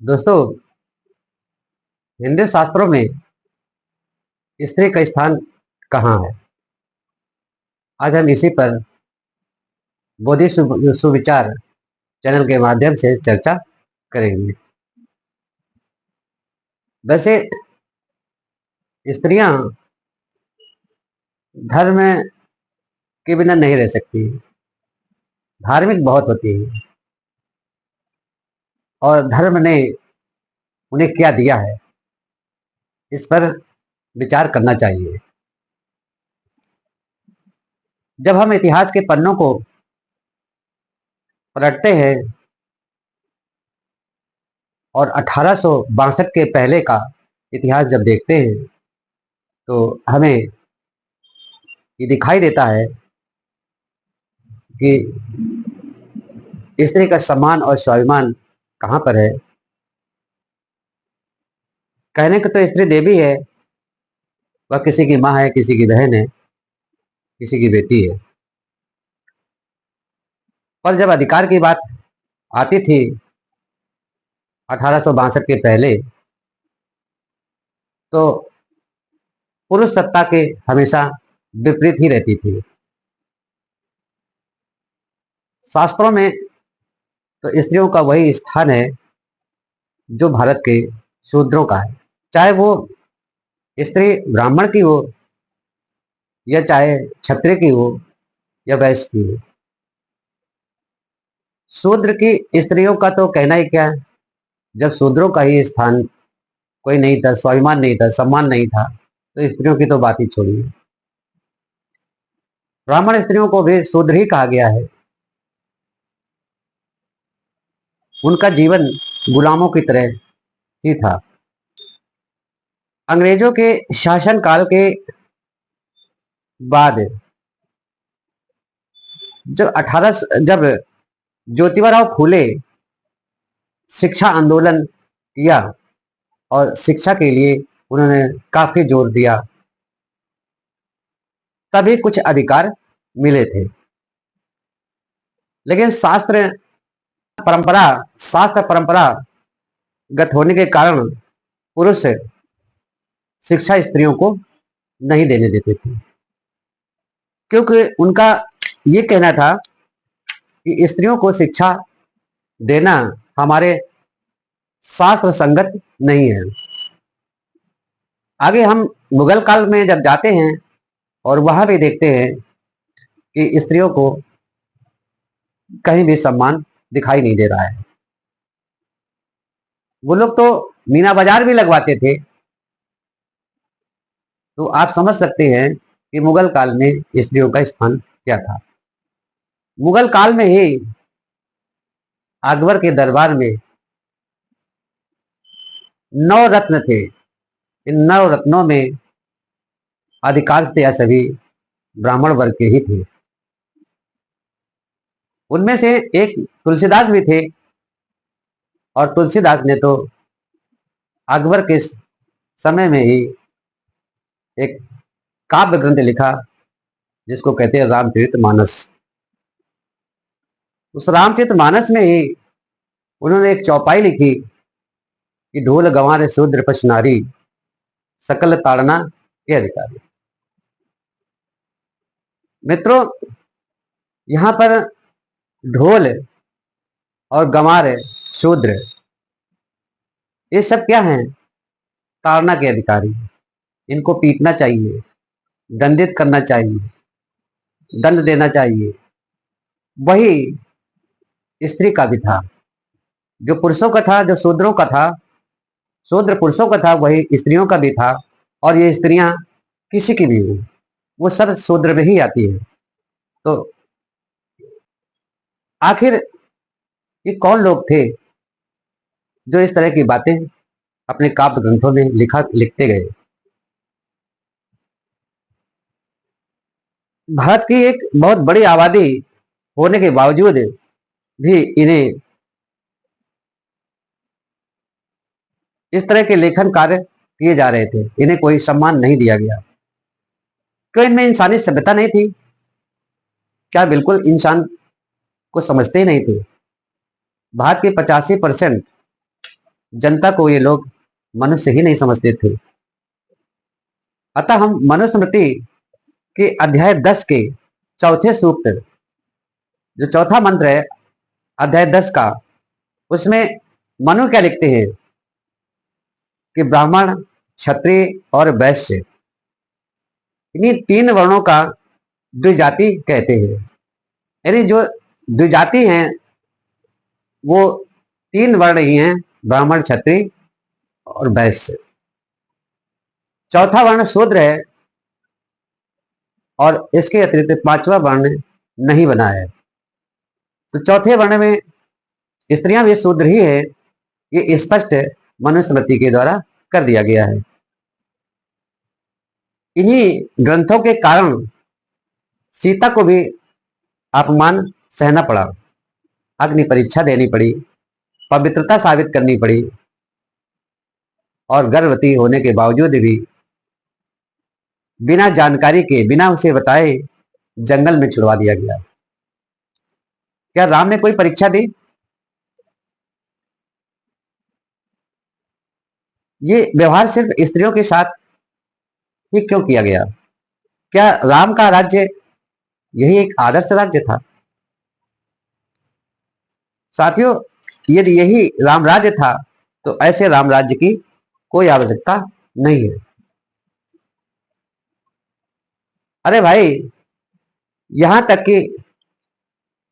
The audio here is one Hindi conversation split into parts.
दोस्तों, हिंदी शास्त्रों में स्त्री का स्थान कहाँ है? आज हम इसी पर बोधि सुविचार चैनल के माध्यम से चर्चा करेंगे। वैसे स्त्रियां धर्म के बिना नहीं रह सकती, धार्मिक बहुत होती है और धर्म ने उन्हें क्या दिया है, इस पर विचार करना चाहिए। जब हम इतिहास के पन्नों को पलटते हैं और 1862 के पहले का इतिहास जब देखते हैं तो हमें ये दिखाई देता है कि स्त्री का सम्मान और स्वाभिमान कहाँ पर है। कहने को तो स्त्री देवी है, वह किसी की माँ है, किसी की बहन है, किसी की बेटी है। पर जब अधिकार की बात आती थी 1862 के पहले, तो पुरुष सत्ता के हमेशा विपरीत ही रहती थी। शास्त्रों में तो स्त्रियों का वही स्थान है जो भारत के शूद्रों का है, चाहे वो स्त्री ब्राह्मण की हो या चाहे क्षत्रिय की हो या वैश्य की हो। शूद्र की स्त्रियों का तो कहना ही क्या है, जब शूद्रों का ही स्थान कोई नहीं था, स्वाभिमान नहीं था, सम्मान नहीं था, तो स्त्रियों की तो बात ही छोड़िए। ब्राह्मण स्त्रियों को भी शूद्र ही कहा गया है। उनका जीवन गुलामों की तरह ही था। अंग्रेजों के शासन काल के बाद जब ज्योतिबा फूले शिक्षा आंदोलन किया और शिक्षा के लिए उन्होंने काफी जोर दिया, तभी कुछ अधिकार मिले थे। लेकिन शास्त्र परंपरागत होने के कारण पुरुष शिक्षा स्त्रियों को नहीं देने देते थे, क्योंकि उनका ये कहना था कि स्त्रियों को शिक्षा देना हमारे शास्त्र संगत नहीं है। आगे हम मुगल काल में जब जाते हैं और वहां भी देखते हैं कि स्त्रियों को कहीं भी सम्मान दिखाई नहीं दे रहा है। वो लोग तो मीना बाजार भी लगवाते थे। तो आप समझ सकते हैं कि मुगल काल में स्त्रियों का स्थान क्या था। मुगल काल में ही अकबर के दरबार में 9 रत्न थे। इन 9 रत्नों में अधिकांश या सभी ब्राह्मण वर्ग के ही थे। उनमें से एक तुलसीदास भी थे, और तुलसीदास ने तो अकबर के समय में ही एक काव्य ग्रंथ लिखा जिसको कहते हैं रामचरितमानस। उस रामचरितमानस में ही उन्होंने एक चौपाई लिखी कि ढोल गंवार शूद्र पश नारी सकल ताड़ना के अधिकारी। मित्रों, यहाँ पर ढोल और गंवार शूद्र, ये सब क्या हैं? ताड़ना के अधिकारी। इनको पीटना चाहिए, दंडित करना चाहिए, दंड देना चाहिए। वही स्त्री का भी था, जो पुरुषों का था, जो शूद्रों का था, शूद्र पुरुषों का था, वही स्त्रियों का भी था। और ये स्त्रियां किसी की भी हो, वो सब शूद्र में ही आती है। तो आखिर ये कौन लोग थे जो इस तरह की बातें अपने काव्य ग्रंथों में लिखते गए? भारत की एक बहुत बड़ी आबादी होने के बावजूद भी इन्हें इस तरह के लेखन कार्य किए जा रहे थे, इन्हें कोई सम्मान नहीं दिया गया। क्यों इनमें इंसानी सभ्यता नहीं थी? क्या बिल्कुल इंसान को समझते ही नहीं थे? भारत के 85% जनता को ये लोग मनुष्य ही नहीं समझते थे। अतः हम मनुस्मृति के अध्याय 10 के चौथे सूक्त, जो चौथा मंत्र है अध्याय 10 का, उसमें मनु क्या लिखते हैं कि ब्राह्मण, क्षत्रिय और वैश्य, इन्हीं 3 वर्णों का द्विजाति कहते हैं। यानी जो द्विजाति हैं वो 3 वर्ण ही हैं, ब्राह्मण, क्षत्रिय और वैश्य। चौथा वर्ण शूद्र है और इसके अतिरिक्त 5वां वर्ण नहीं बना है। तो चौथे वर्ण में स्त्रियां भी शूद्र ही है, ये स्पष्ट मनुस्मृति के द्वारा कर दिया गया है। इन्हीं ग्रंथों के कारण सीता को भी अपमान सहना पड़ा, अग्नि परीक्षा देनी पड़ी, पवित्रता साबित करनी पड़ी और गर्भवती होने के बावजूद भी बिना जानकारी के, बिना उसे बताए जंगल में छुड़वा दिया गया। क्या राम ने कोई परीक्षा दी? ये व्यवहार सिर्फ स्त्रियों के साथ ही क्यों किया गया? क्या राम का राज्य यही एक आदर्श राज्य था? साथियों, यदि यही राम राज्य था तो ऐसे राम राज्य की कोई आवश्यकता नहीं है। अरे भाई, यहां तक कि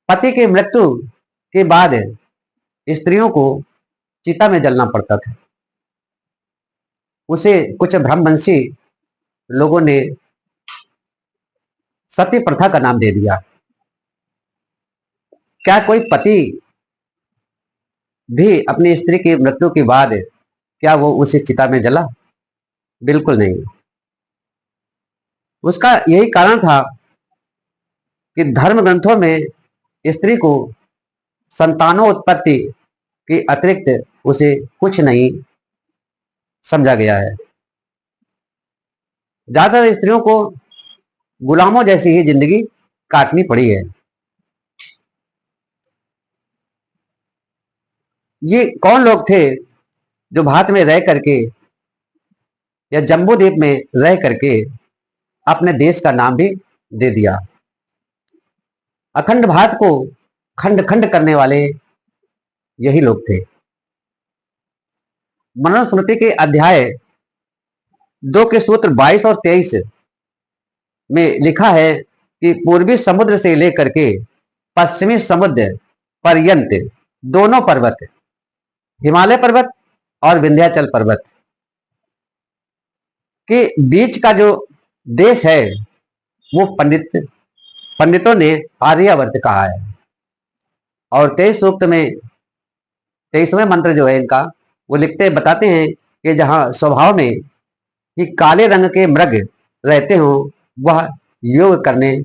पति की मृत्यु के बाद स्त्रियों को चिता में जलना पड़ता था। उसे कुछ ब्रह्मवंशी लोगों ने सती प्रथा का नाम दे दिया। क्या कोई पति भी अपनी स्त्री की मृत्यु के बाद क्या वो उसे चिता में जला? बिल्कुल नहीं। उसका यही कारण था कि धर्म ग्रंथों में स्त्री को संतानोत्पत्ति के अतिरिक्त उसे कुछ नहीं समझा गया है। ज्यादातर स्त्रियों को गुलामों जैसी ही जिंदगी काटनी पड़ी है। ये कौन लोग थे जो भारत में रह करके या जम्बू द्वीप में रह करके अपने देश का नाम भी दे दिया? अखंड भारत को खंड खंड करने वाले यही लोग थे। मनुस्मृति के अध्याय 2 के सूत्र 22 और 23 में लिखा है कि पूर्वी समुद्र से लेकर के पश्चिमी समुद्र पर्यंत दोनों पर्वत, हिमालय पर्वत और विंध्याचल पर्वत के बीच का जो देश है वो पंडितों ने आर्यावर्त कहा है। और 23 सूक्त में 23वें मंत्र जो है इनका, वो लिखते बताते हैं कि जहां स्वभाव में ही काले रंग के मृग रहते हो वह योग करने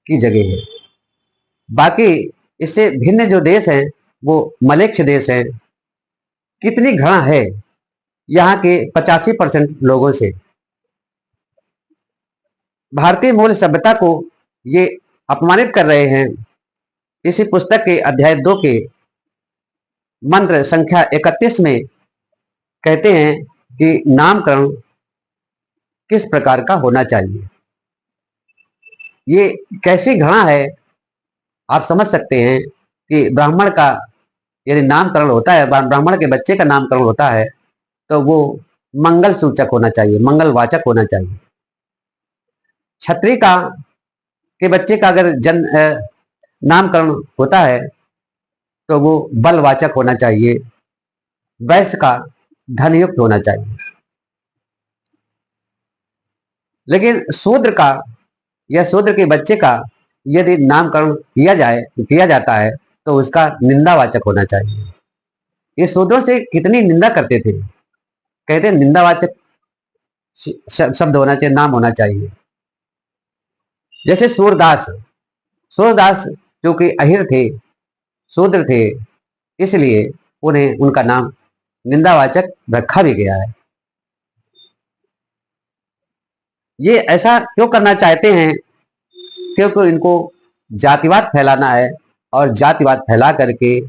की जगह है। बाकी इससे भिन्न जो देश है वो मलेच्छ देश है। कितनी घृणा है यहाँ के 85% लोगों से। भारतीय मूल सभ्यता को ये अपमानित कर रहे हैं। इसी पुस्तक के अध्याय 2 के मंत्र संख्या 31 में कहते हैं कि नामकरण किस प्रकार का होना चाहिए। ये कैसी घृणा है, आप समझ सकते हैं कि ब्राह्मण का यदि नामकरण होता है, ब्राह्मण के बच्चे का नामकरण होता है तो वो मंगल सूचक होना चाहिए, मंगलवाचक होना चाहिए। क्षत्रिय का के बच्चे का अगर नामकरण होता है तो वो बलवाचक होना चाहिए, वैश्य का धनयुक्त होना चाहिए। लेकिन शूद्र का या शूद्र के बच्चे का यदि नामकरण किया जाता है तो उसका निंदावाचक होना चाहिए। ये शूद्रों से कितनी निंदा करते थे। कहते हैं निंदावाचक शब्द होना चाहिए, नाम होना चाहिए। जैसे सूरदास, सूरदास जो कि अहिर थे, शूद्र थे, इसलिए उन्हें उनका नाम निंदावाचक रखा भी गया है। ये ऐसा क्यों करना चाहते हैं? क्योंकि इनको जातिवाद फैलाना है और जातिवाद फैला करके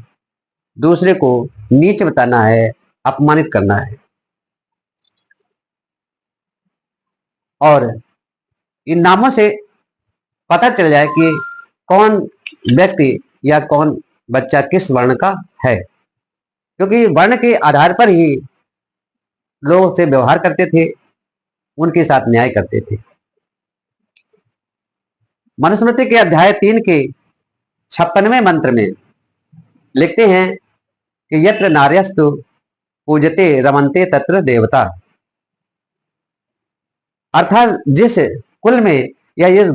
दूसरे को नीच बताना है, अपमानित करना है। और इन नामों से पता चल जाए कि कौन व्यक्ति या कौन बच्चा किस वर्ण का है, क्योंकि वर्ण के आधार पर ही लोगों से व्यवहार करते थे, उनके साथ न्याय करते थे। मनुस्मृति के अध्याय 3 के 56वें मंत्र में लिखते हैं कि यत्र नार्यस्तु पूजते रमन्ते तत्र देवता। अर्थात जिस कुल में या जिस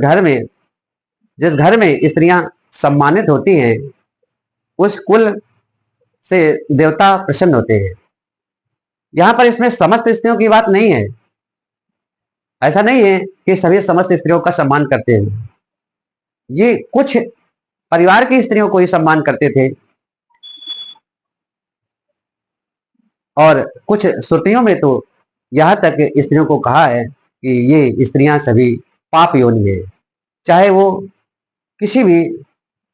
घर में स्त्रियां सम्मानित होती हैं, उस कुल से देवता प्रसन्न होते हैं। यहां पर इसमें समस्त स्त्रियों की बात नहीं है। ऐसा नहीं है कि सभी समस्त स्त्रियों का सम्मान करते हैं। ये कुछ परिवार की स्त्रियों को ही सम्मान करते थे, और कुछ श्रुतियों में तो यहां तक स्त्रियों को कहा है कि ये स्त्रियां सभी पाप योनि है, चाहे वो किसी भी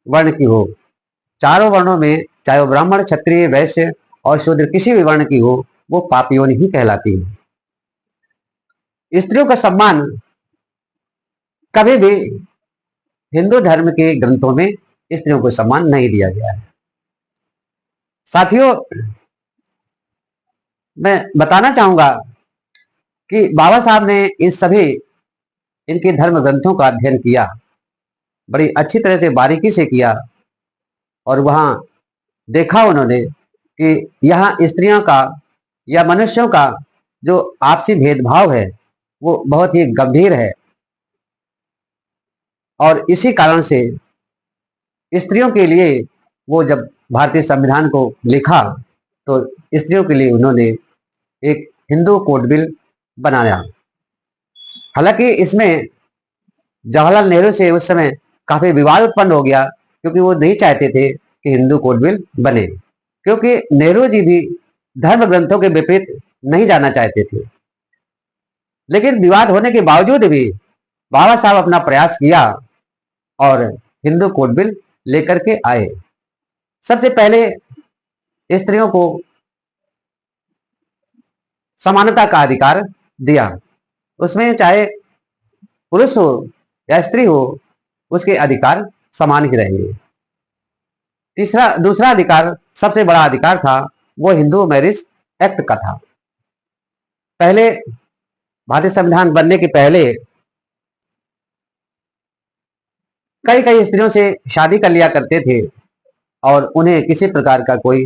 वर्ण की हो। चारों वर्णों में चाहे वो ब्राह्मण, क्षत्रिय, वैश्य और शूद्र किसी भी वर्ण की हो, वो पाप योनि ही कहलाती है। स्त्रियों का सम्मान कभी भी हिंदू धर्म के ग्रंथों में स्त्रियों को सम्मान नहीं दिया गया है। साथियों, मैं बताना चाहूंगा कि बाबा साहब ने इन सभी इनके धर्म ग्रंथों का अध्ययन किया, बड़ी अच्छी तरह से बारीकी से किया, और वहां देखा उन्होंने कि यहाँ स्त्रियों का या मनुष्यों का जो आपसी भेदभाव है वो बहुत ही गंभीर है। और इसी कारण से स्त्रियों के लिए वो जब भारतीय संविधान को लिखा, तो स्त्रियों के लिए उन्होंने एक हिंदू कोड बिल बनाया। हालांकि इसमें जवाहरलाल नेहरू से उस समय काफी विवाद उत्पन्न हो गया, क्योंकि वो नहीं चाहते थे कि हिंदू कोड बिल बने, क्योंकि नेहरू जी भी धर्म ग्रंथों के विपरीत नहीं जाना चाहते थे। लेकिन विवाद होने के बावजूद भी बाबा साहब अपना प्रयास किया और हिंदू कोड बिल लेकर के आए। सबसे पहले स्त्रियों को समानता का अधिकार दिया, उसमें चाहे पुरुष हो या स्त्री हो, उसके अधिकार समान ही रहेंगे। दूसरा अधिकार, सबसे बड़ा अधिकार था, वो हिंदू मैरिज एक्ट का था। पहले भारतीय संविधान बनने के पहले कई कई स्त्रियों से शादी कर लिया करते थे, और उन्हें किसी प्रकार का कोई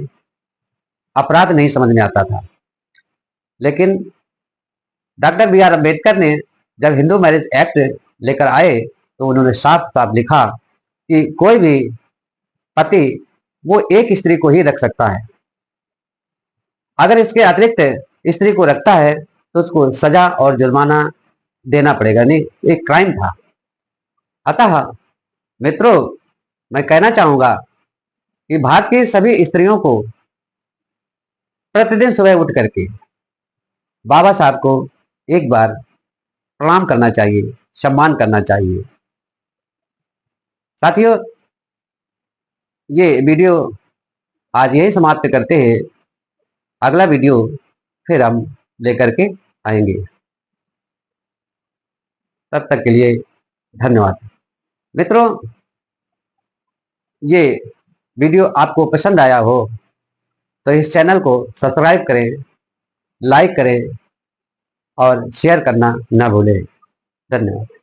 अपराध नहीं समझ में आता था। लेकिन डॉक्टर बी आर अम्बेडकर ने जब हिंदू मैरिज एक्ट लेकर आए, तो उन्होंने साफ साफ लिखा कि कोई भी पति वो एक स्त्री को ही रख सकता है। अगर इसके अतिरिक्त स्त्री को रखता है तो उसको सजा और जुर्माना देना पड़ेगा, नहीं, एक क्राइम था। अतः मित्रों, मैं कहना चाहूंगा कि भारत की सभी स्त्रियों को प्रतिदिन सुबह उठ करके बाबा साहब को एक बार प्रणाम करना चाहिए, सम्मान करना चाहिए। साथियों, ये वीडियो आज यही समाप्त करते हैं। अगला वीडियो फिर हम लेकर के आएंगे। तब तक के लिए धन्यवाद। मित्रों, ये वीडियो आपको पसंद आया हो तो इस चैनल को सब्सक्राइब करें, लाइक करें और शेयर करना न भूलें। धन्यवाद।